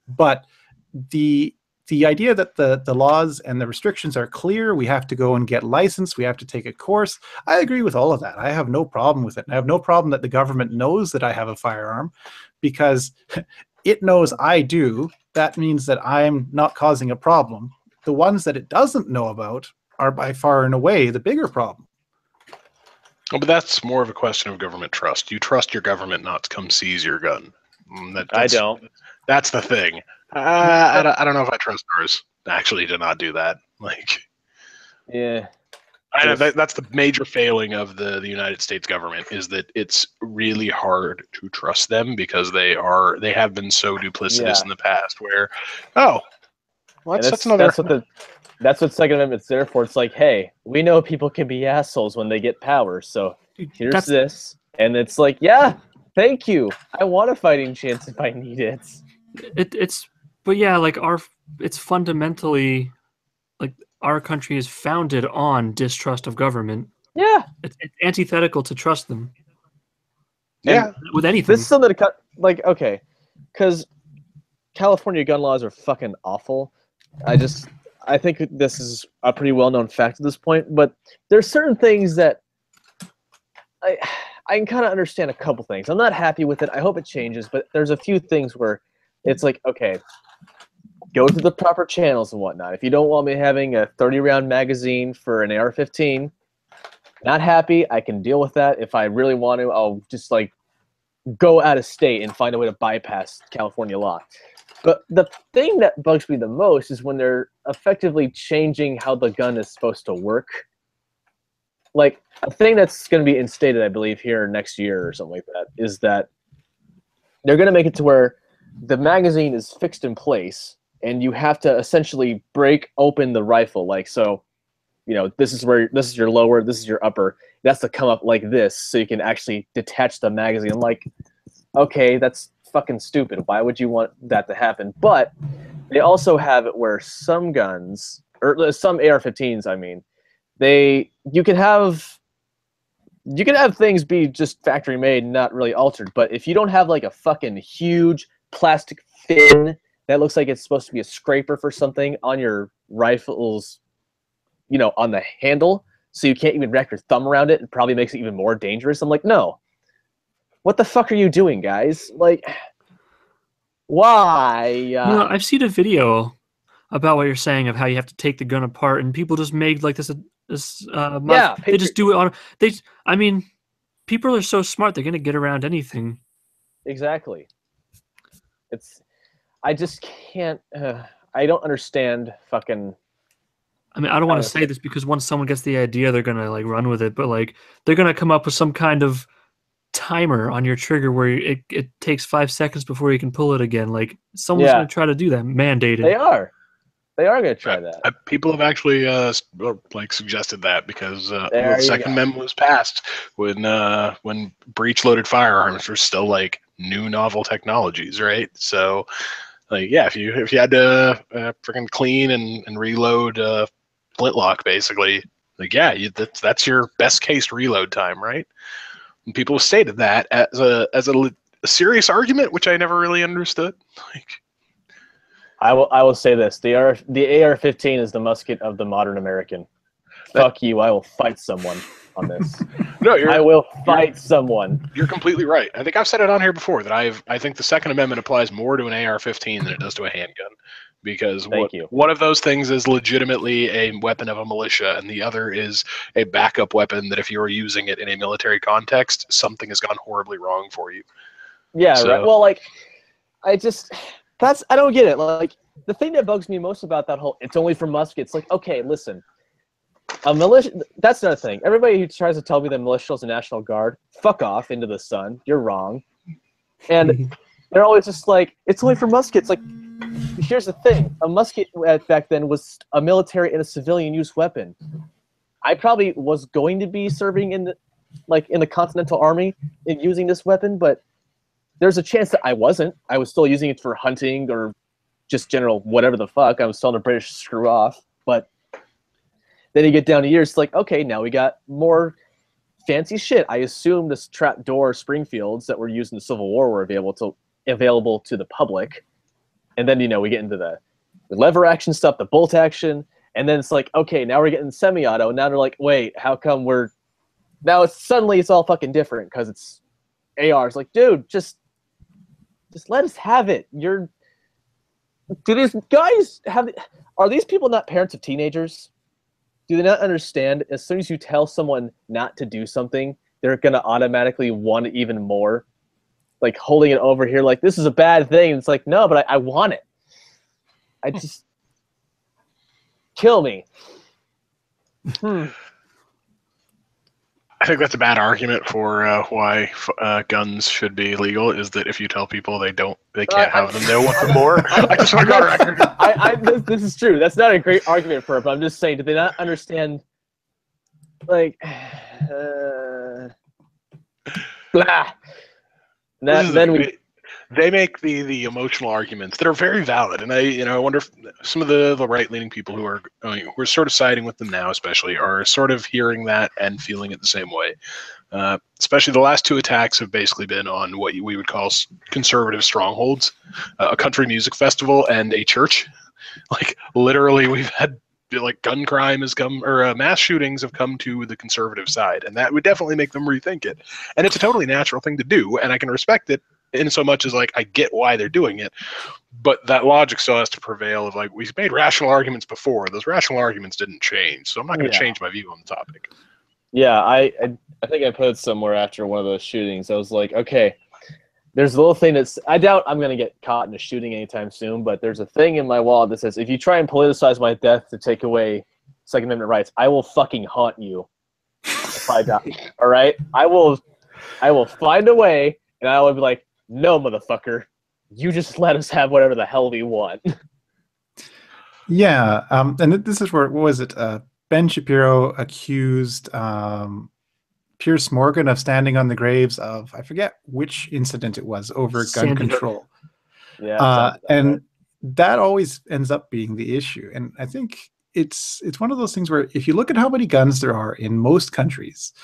But the idea that the laws and the restrictions are clear, we have to go and get licensed, we have to take a course, I agree with all of that. I have no problem with it. I have no problem that the government knows that I have a firearm, because it knows I do. That means that I'm not causing a problem. The ones that it doesn't know about are by far and away the bigger problem. Oh, but that's more of a question of government trust. You trust your government not to come seize your gun. I don't. That's the thing. I don't know if I trust ours actually to not do that. Like, Yeah. that's the major failing of the United States government, is that it's really hard to trust them, because they have been so duplicitous in the past. Where, well, that's another. That's what Second Amendment's there for. It's like, hey, we know people can be assholes when they get power, so here's this, and it's like, yeah, thank you. I want a fighting chance if I need it. But yeah, like it's fundamentally, like, our country is founded on distrust of government. Yeah. It's antithetical to trust them. Yeah. With anything. This is something to cut, like, okay, because California gun laws are fucking awful. I think this is a pretty well-known fact at this point, but there's certain things that I can kind of understand a couple things. I'm not happy with it. I hope it changes, but there's a few things where it's like, okay, go to the proper channels and whatnot. If you don't want me having a 30-round magazine for an AR-15, not happy. I can deal with that. If I really want to, I'll just, like, go out of state and find a way to bypass California law. But the thing that bugs me the most is when they're effectively changing how the gun is supposed to work. Like, a thing that's going to be instated, I believe, here next year or something like that, is that they're going to make it to where the magazine is fixed in place, and you have to essentially break open the rifle. Like, so, you know, this is your lower, this is your upper. It has to come up like this so you can actually detach the magazine. I'm like, okay, that's fucking stupid. Why would you want that to happen? But they also have it where some guns, or some AR-15s, I mean, you can have things be just factory made, not really altered. But if you don't have, like, a fucking huge plastic fin that looks like it's supposed to be a scraper for something on your rifles, you know, on the handle, so you can't even wrap your thumb around it. It probably makes it even more dangerous. I'm like, no. What the fuck are you doing, guys? Like, why? I've seen a video about what you're saying of how you have to take the gun apart, and people just made like this. They just do it on. I mean, people are so smart; they're gonna get around anything. Exactly. I just can't. I don't understand fucking. I mean, I don't want to say this because once someone gets the idea, they're gonna like run with it. But like, they're gonna come up with some kind of timer on your trigger where it takes 5 seconds before you can pull it again. Like, someone's gonna try to do that, mandated. They are gonna try that. People have actually suggested that because the Second Amendment was passed when breech-loaded firearms were still like new novel technologies, right? So, like, yeah, if you had to freaking clean and reload flintlock, basically, like, yeah, that's your best case reload time, right? And people have stated that as a serious argument, which I never really understood. Like, I will say this: the AR-15 is the musket of the modern American. Fuck you! I will fight someone on this. No, I will fight someone. You're completely right. I think I've said it on here before that I think the Second Amendment applies more to an AR-15 than it does to a handgun, because one of those things is legitimately a weapon of a militia, and the other is a backup weapon that if you are using it in a military context, something has gone horribly wrong for you. Yeah, right. Well, like, I don't get it. Like, the thing that bugs me most about that whole "it's only for muskets," like, okay, listen. A militia, that's another thing. Everybody who tries to tell me that militia is a National Guard, fuck off into the sun. You're wrong. And they're always just like, it's only for muskets. Like, here's the thing. A musket back then was a military and a civilian use weapon. I probably was going to be serving in the Continental Army and using this weapon, but there's a chance that I wasn't. I was still using it for hunting or just general whatever the fuck. I was telling the British screw off. But then you get down to years, it's like, okay, now we got more fancy shit. I assume this trapdoor Springfields that were used in the Civil War were available to the public. And then, we get into the lever action stuff, the bolt action. And then it's like, okay, now we're getting semi-auto. Now they're like, wait, how come now suddenly it's all fucking different because it's ARs. Like, dude, just let us have it. Do these guys are these people not parents of teenagers? Do they not understand as soon as you tell someone not to do something, they're going to automatically want it even more? Like, holding it over here like, this is a bad thing. It's like, no, but I want it. I just... kill me. I think that's a bad argument for why guns should be legal. Is that if you tell people they can't have them, they'll want them more. I just want to go on record. This is true. That's not a great argument for it, but I'm just saying, do they not understand? Like, blah. They make the emotional arguments that are very valid, and I wonder if some of the right-leaning people who are sort of siding with them now, especially, are sort of hearing that and feeling it the same way. Especially the last two attacks have basically been on what we would call conservative strongholds, a country music festival and a church. Like, literally, we've had gun crime has come, or mass shootings have come to the conservative side, and that would definitely make them rethink it. And it's a totally natural thing to do, and I can respect it in so much as I get why they're doing it, but that logic still has to prevail of we've made rational arguments before. Those rational arguments didn't change, so I'm not going to change my view on the topic. Yeah, I think I put it somewhere after one of those shootings. I was like, okay, there's a little thing I doubt I'm going to get caught in a shooting anytime soon, but there's a thing in my wallet that says, if you try and politicize my death to take away Second Amendment rights, I will fucking haunt you. If I die. All right? I will find a way, and I will be like, no, motherfucker, you just let us have whatever the hell we want. Yeah, and this is where, what was it? Ben Shapiro accused Piers Morgan of standing on the graves of, I forget which incident it was, over gun control. Yeah, and that always ends up being the issue. And I think it's one of those things where if you look at how many guns there are in most countries,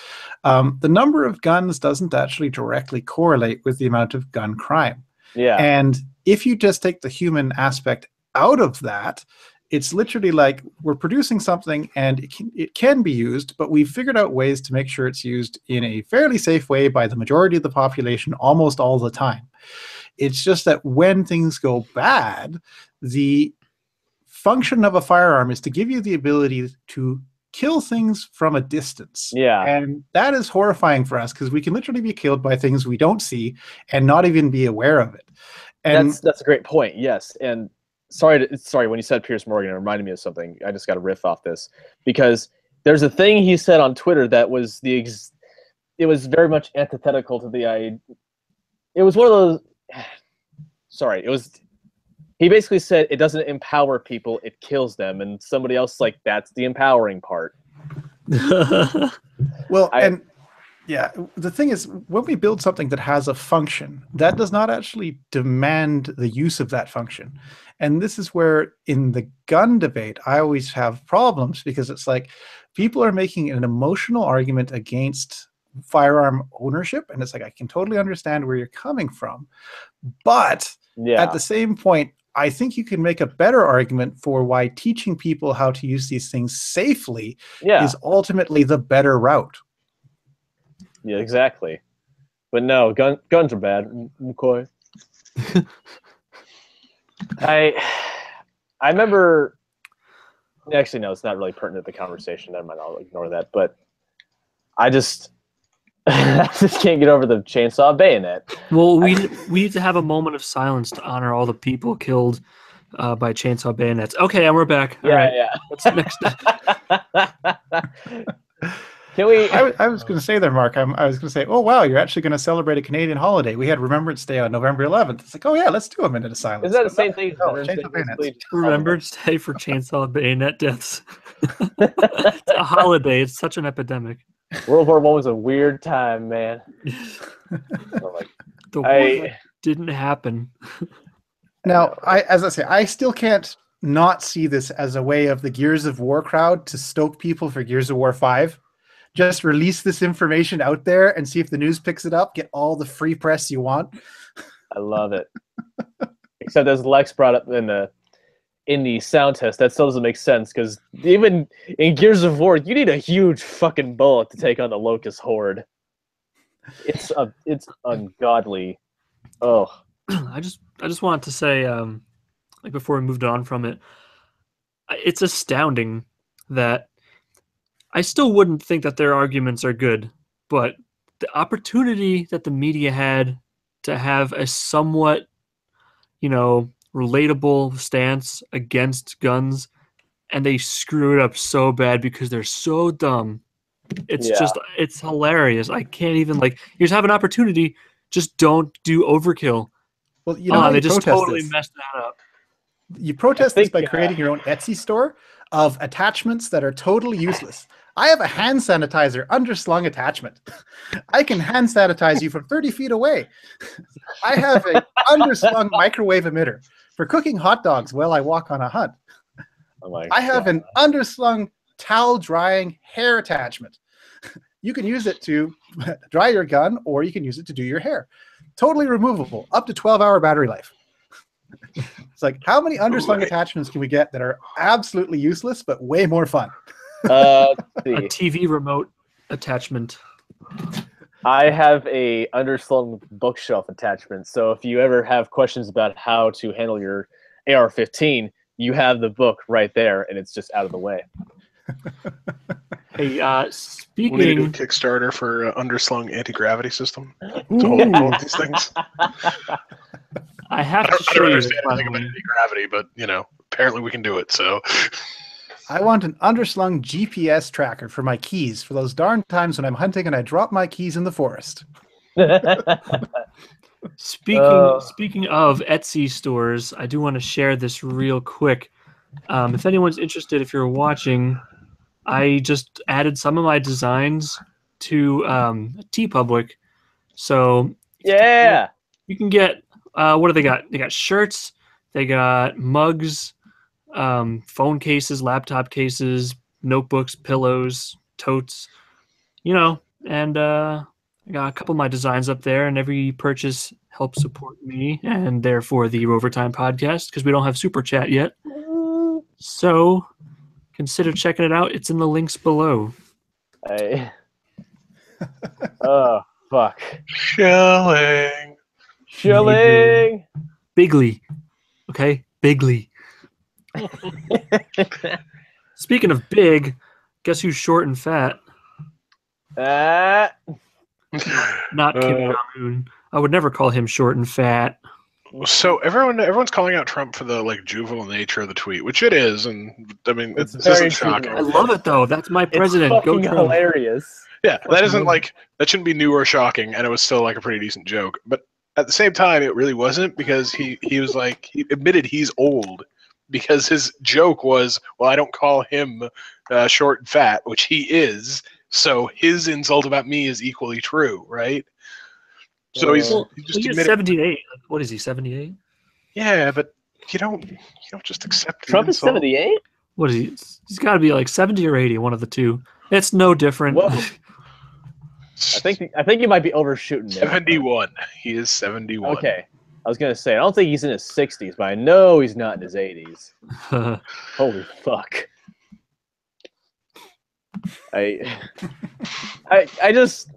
the number of guns doesn't actually directly correlate with the amount of gun crime. Yeah. And if you just take the human aspect out of that, It's literally like we're producing something and it can be used, but we've figured out ways to make sure it's used in a fairly safe way by the majority of the population almost all the time. It's just that when things go bad, the function of a firearm is to give you the ability to kill things from a distance. Yeah. And that is horrifying for us because we can literally be killed by things we don't see and not even be aware of it. And that's a great point. Yes. And sorry, when you said Piers Morgan, it reminded me of something. I just got a riff off this because there's a thing he said on Twitter that was it was very much antithetical to the idea. It was one of those. Sorry, he basically said it doesn't empower people, it kills them, and somebody else like that's the empowering part. Well, the thing is, when we build something that has a function, that does not actually demand the use of that function. And this is where, in the gun debate, I always have problems because it's like people are making an emotional argument against firearm ownership, and it's like I can totally understand where you're coming from, but at the same point, I think you can make a better argument for why teaching people how to use these things safely is ultimately the better route. Yeah, exactly. But no, guns are bad. McCoy. I remember. Actually, no, it's not really pertinent to the conversation. Never mind, I'll ignore that. But I just can't get over the chainsaw bayonet. Well, we need to have a moment of silence to honor all the people killed by chainsaw bayonets. Okay, and we're back. All right. What's next? Can we? I was going to say there, Mark. I was going to say, oh wow, you're actually going to celebrate a Canadian holiday. We had Remembrance Day on November 11th. It's like, oh yeah, let's do a minute of silence. Is that the same thing? Remembrance Day for chainsaw bayonet deaths. It's a holiday. It's such an epidemic. World War I was a weird time, man. The war didn't happen. Now, as I say, I still can't not see this as a way of the Gears of War crowd to stoke people for Gears of War 5. Just release this information out there and see if the news picks it up. Get all the free press you want. I love it. Except as Lex brought up in the sound test, that still doesn't make sense because even in Gears of War, you need a huge fucking bullet to take on the Locust Horde. It's ungodly. Oh, I just wanted to say, like before we moved on from it, it's astounding that I still wouldn't think that their arguments are good, but the opportunity that the media had to have a somewhat, relatable stance against guns, and they screw it up so bad because they're so dumb. It's hilarious. I can't even here's have an opportunity, just don't do overkill. Well, they just totally messed that up. You protest this by creating your own Etsy store of attachments that are totally useless. I have a hand sanitizer underslung attachment. I can hand sanitize you from 30 feet away. I have an underslung microwave emitter for cooking hot dogs while I walk on a hunt. I have an underslung towel drying hair attachment. You can use it to dry your gun, or you can use it to do your hair. Totally removable, up to 12-hour battery life. It's like, how many underslung attachments can we get that are absolutely useless but way more fun? A TV remote attachment. I have a underslung bookshelf attachment, so if you ever have questions about how to handle your AR-15, you have the book right there, and it's just out of the way. Hey, speaking... We need to do a Kickstarter for underslung anti-gravity system to hold these things. I have to show I don't you understand anything about anti-gravity, but, apparently we can do it, so... I want an underslung GPS tracker for my keys for those darn times when I'm hunting and I drop my keys in the forest. Speaking of Etsy stores, I do want to share this real quick. If anyone's interested, if you're watching, I just added some of my designs to TeePublic. So yeah, you can get what do they got? They got shirts, they got mugs, phone cases, laptop cases, notebooks, pillows, totes, and I got a couple of my designs up there, and every purchase helps support me and therefore the Rovertime podcast because we don't have super chat yet. So consider checking it out. It's in the links below. Oh, fuck. Chilling. Chilling. Bigly. Okay? Bigly. Speaking of big, guess who's short and fat? Not Kim Jong-un. I would never call him short and fat. So everyone's calling out Trump for the juvenile nature of the tweet, which it is, and I mean It's this very isn't shocking. I love it though. That's my president. It's Go fucking Trump. hilarious. Yeah, that isn't that shouldn't be new or shocking, and it was still a pretty decent joke. But at the same time, it really wasn't, because he was he admitted he's old, because his joke was, well, I don't call him short and fat, which he is, so his insult about me is equally true, right? So he's just admitted. 78. What is he? 78? Yeah, but you don't just accept Trump is 78? What is he? He's got to be 70 or 80, one of the two. It's no different. Whoa. I think you might be overshooting there. 71. He is 71. Okay. I was gonna say I don't think he's in his 60s, but I know he's not in his 80s. Holy fuck. I just,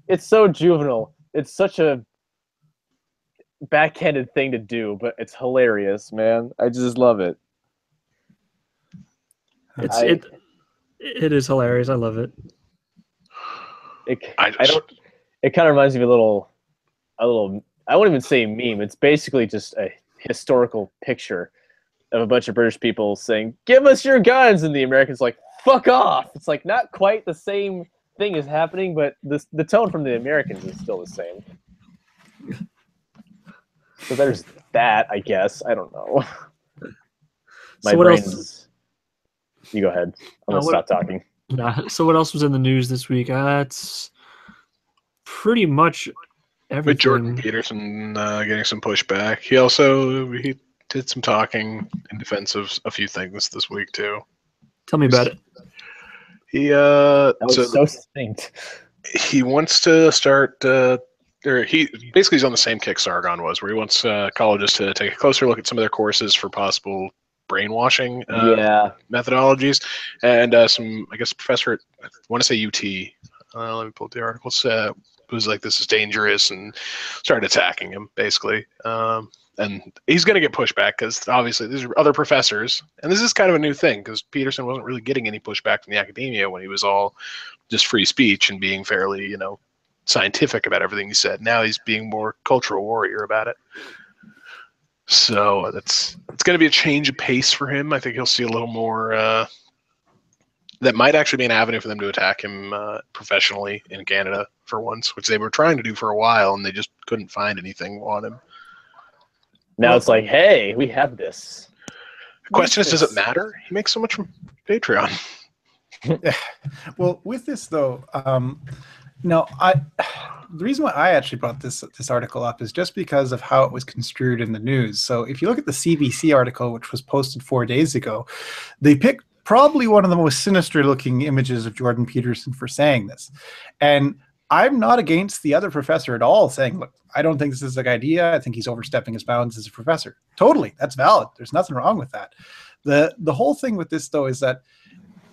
it's so juvenile. It's such a backhanded thing to do, but it's hilarious, man. I just love it. It is hilarious. I love it. It kind of reminds me of a little. I wouldn't even say meme. It's basically just a historical picture of a bunch of British people saying, "Give us your guns," and the Americans "Fuck off." It's not quite the same thing is happening, but the tone from the Americans is still the same. So there's that, I guess. I don't know. My brain's. You go ahead. I'm gonna stop talking. So what else was in the news this week? It's pretty much everything. With Jordan Peterson getting some pushback. He did some talking in defense of a few things this week too. Tell me about it. That was so succinct. He wants to start, or he basically is on the same kick Sargon was, where he wants colleges to take a closer look at some of their courses for possible brainwashing methodologies, and some, I guess, professor, I want to say UT. Let me pull up the article. Was this is dangerous, and started attacking him basically. And he's going to get pushback because obviously these are other professors, and this is kind of a new thing because Peterson wasn't really getting any pushback from the academia when he was all just free speech and being fairly, scientific about everything he said. Now he's being more cultural warrior about it. So it's going to be a change of pace for him. I think he'll see a little more. That might actually be an avenue for them to attack him professionally in Canada for once, which they were trying to do for a while, and they just couldn't find anything on him. Now it's hey, we have this. The question is, does it matter? He makes so much from Patreon. Well, with this though, no, the reason why I actually brought this article up is just because of how it was construed in the news. So if you look at the CBC article, which was posted 4 days ago, they picked probably one of the most sinister looking images of Jordan Peterson for saying this. And I'm not against the other professor at all saying, look, I don't think this is a good idea. I think he's overstepping his bounds as a professor. Totally. That's valid. There's nothing wrong with that. The whole thing with this, though, is that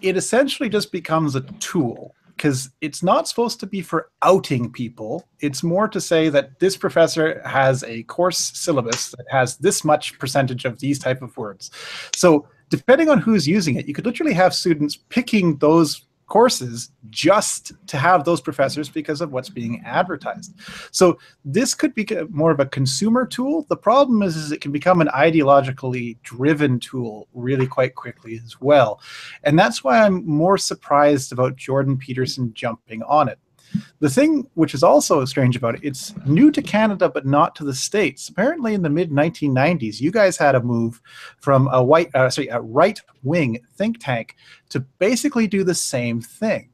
it essentially just becomes a tool, because it's not supposed to be for outing people. It's more to say that this professor has a course syllabus that has this much percentage of these type of words. So depending on who's using it, you could literally have students picking those courses just to have those professors because of what's being advertised. So this could be more of a consumer tool. The problem is it can become an ideologically driven tool really quite quickly as well. And that's why I'm more surprised about Jordan Peterson jumping on it. The thing which is also strange about it, it's new to Canada but not to the States. Apparently in the mid-1990s, you guys had a move from a right-wing think tank to basically do the same thing.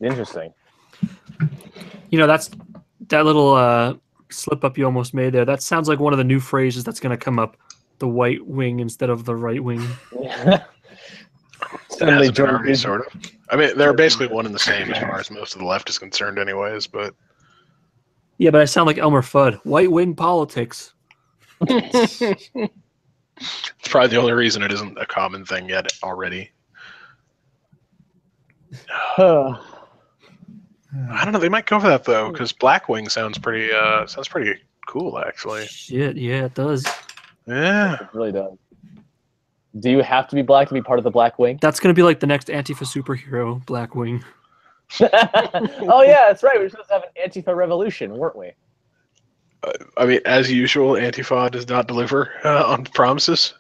Interesting. That's that little slip up you almost made there. That sounds like one of the new phrases that's going to come up, the white wing instead of the right wing. Sort of. I mean, they're basically one and the same as far as most of the left is concerned anyways, but... Yeah, but I sound like Elmer Fudd. White wing politics. It's probably the only reason it isn't a common thing yet already. I don't know. They might go for that though, because Blackwing sounds pretty cool actually. Shit, yeah, it does. Yeah. It really does. Do you have to be black to be part of the Black Wing? That's gonna be like the next Antifa superhero, Blackwing. Oh yeah, that's right. We were supposed to have an Antifa revolution, weren't we? I mean, as usual, Antifa does not deliver on promises.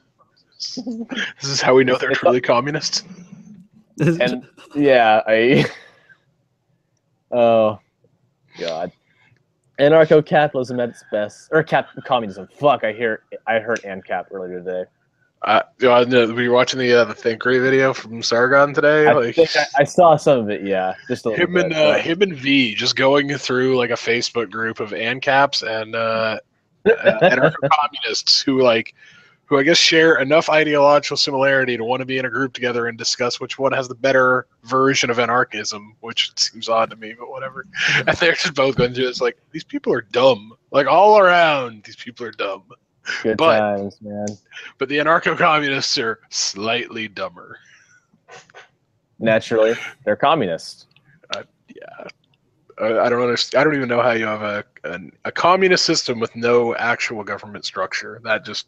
This is how we know they're truly communists. And yeah, oh god, anarcho-capitalism at its best, or communism. Fuck, I heard ANCAP earlier today. Were you watching the Thinkery video from Sargon today? I think I saw some of it. Yeah, just a little bit. Him and V just going through like a Facebook group of ANCAPs and anarcho-communists who I guess share enough ideological similarity to want to be in a group together and discuss which one has the better version of anarchism, which seems odd to me, but whatever. And they're just both going through this, like, these people are dumb. Like, all around, these people are dumb. Good times, man. But the anarcho-communists are slightly dumber. Naturally, they're communists. Yeah. I don't understand. I don't even know how you have a communist system with no actual government structure. That just...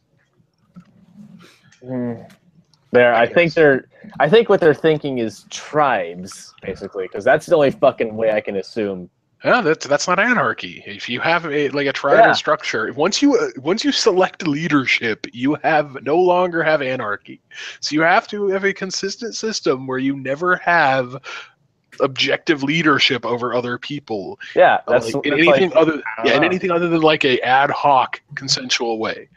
I think what they're thinking is tribes, basically, because that's the only fucking way I can assume. Yeah, that's not anarchy. If you have a tribal structure, once you select leadership, you no longer have anarchy. So you have to have a consistent system where you never have objective leadership over other people. Yeah, that's anything other than like a ad hoc consensual way.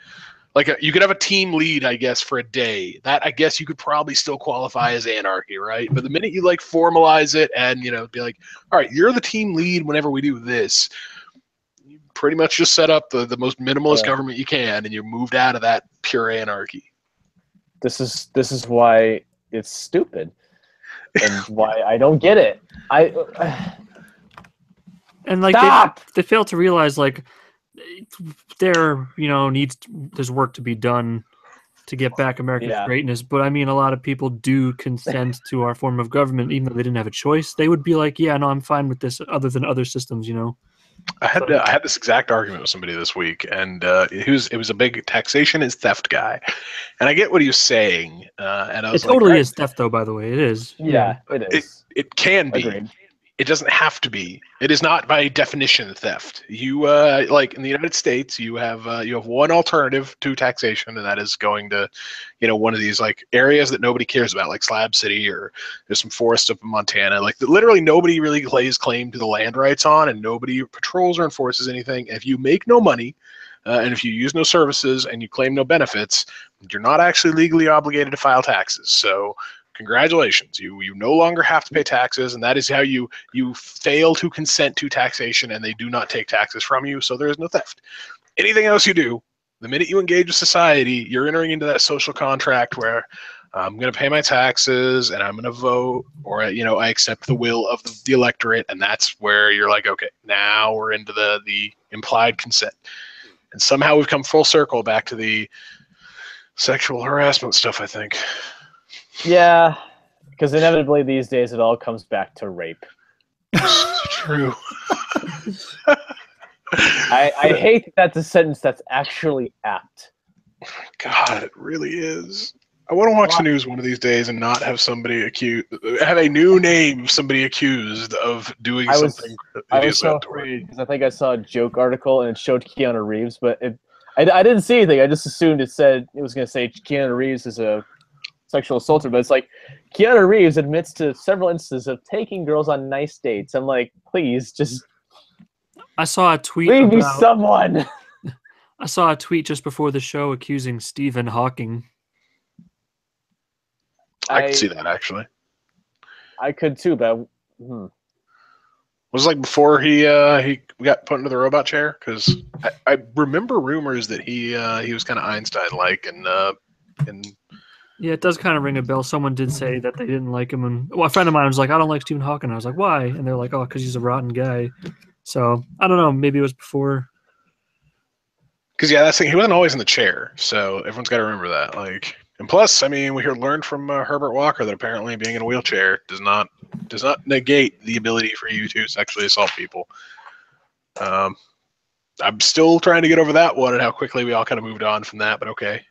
Like you could have a team lead, I guess, for a day. That I guess you could probably still qualify as anarchy, right? But the minute you like formalize it and be like, all right, you're the team lead whenever we do this, you pretty much just set up the most minimalist government you can, and you're moved out of that pure anarchy. This is why it's stupid, and why I don't get it. And like they fail to realize like there's work to be done to get back America's greatness. But I mean, a lot of people do consent to our form of government, even though they didn't have a choice. They would be like, yeah, no, I'm fine with this other than other systems, I had this exact argument with somebody this week, and it was a big taxation is theft guy, and I get what he was saying. And I was totally is theft, though. By the way, it is. Yeah, it is. It can be. Agreed. It doesn't have to be. It is not by definition theft. You like in the United States, you have one alternative to taxation, and that is going to, one of these like areas that nobody cares about, like Slab City, or there's some forest up in Montana, like literally nobody really lays claim to the land rights on, and nobody patrols or enforces anything. And if you make no money, and if you use no services and you claim no benefits, you're not actually legally obligated to file taxes. So congratulations, you no longer have to pay taxes, and that is how you fail to consent to taxation, and they do not take taxes from you, so there is no theft. Anything else you do, the minute you engage with society, you're entering into that social contract where I'm going to pay my taxes and I'm going to vote, or I accept the will of the electorate, and that's where you're like, okay, now we're into the implied consent. And somehow we've come full circle back to the sexual harassment stuff, I think. Yeah, because inevitably these days it all comes back to rape. True. I hate that's a sentence that's actually apt. God, it really is. I want to watch the news one of these days and not have somebody have a new name of somebody accused of doing something. I was so afraid because I think I saw a joke article and it showed Keanu Reeves, but I didn't see anything. I just assumed it was going to say Keanu Reeves is a sexual assaulter, but it's like Keanu Reeves admits to several instances of taking girls on nice dates. I'm like, please, just I saw a tweet. Leave me someone. I saw a tweet just before the show accusing Stephen Hawking. I could see that actually. I could too, but was it like before he got put into the robot chair? Because I remember rumors that he was kind of Einstein-like and. Yeah, it does kind of ring a bell. Someone did say that they didn't like him, and a friend of mine was like, "I don't like Stephen Hawking." I was like, "Why?" And they're like, "Oh, because he's a rotten guy." So I don't know. Maybe it was before. Because yeah, that's the thing. He wasn't always in the chair, so everyone's got to remember that. Like, and plus, I mean, we learned from Herbert Walker that apparently being in a wheelchair does not negate the ability for you to sexually assault people. I'm still trying to get over that one and how quickly we all kind of moved on from that, but okay.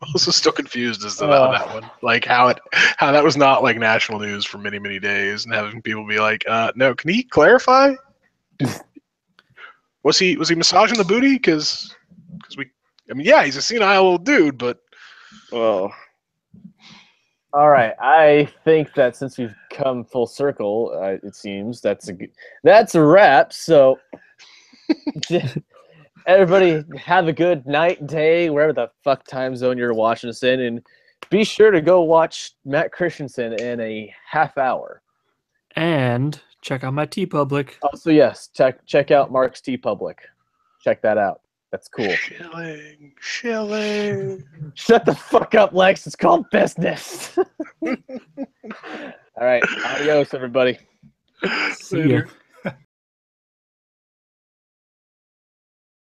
I'm also still confused as to on that one, like how that was not like national news for many, many days, and having people be like, "No, can he clarify? Was he massaging the booty? Because I mean, yeah, he's a senile old dude, but well, all right. I think that since we've come full circle, it seems that's a wrap. So. Everybody have a good night, day, wherever the fuck time zone you're watching us in, and be sure to go watch Matt Christiansen in a half hour. And check out my TeePublic. Also, yes, check out Mark's TeePublic. Check that out. That's cool. Shilling. Shut the fuck up, Lex. It's called business. All right. Adios, everybody. See ya.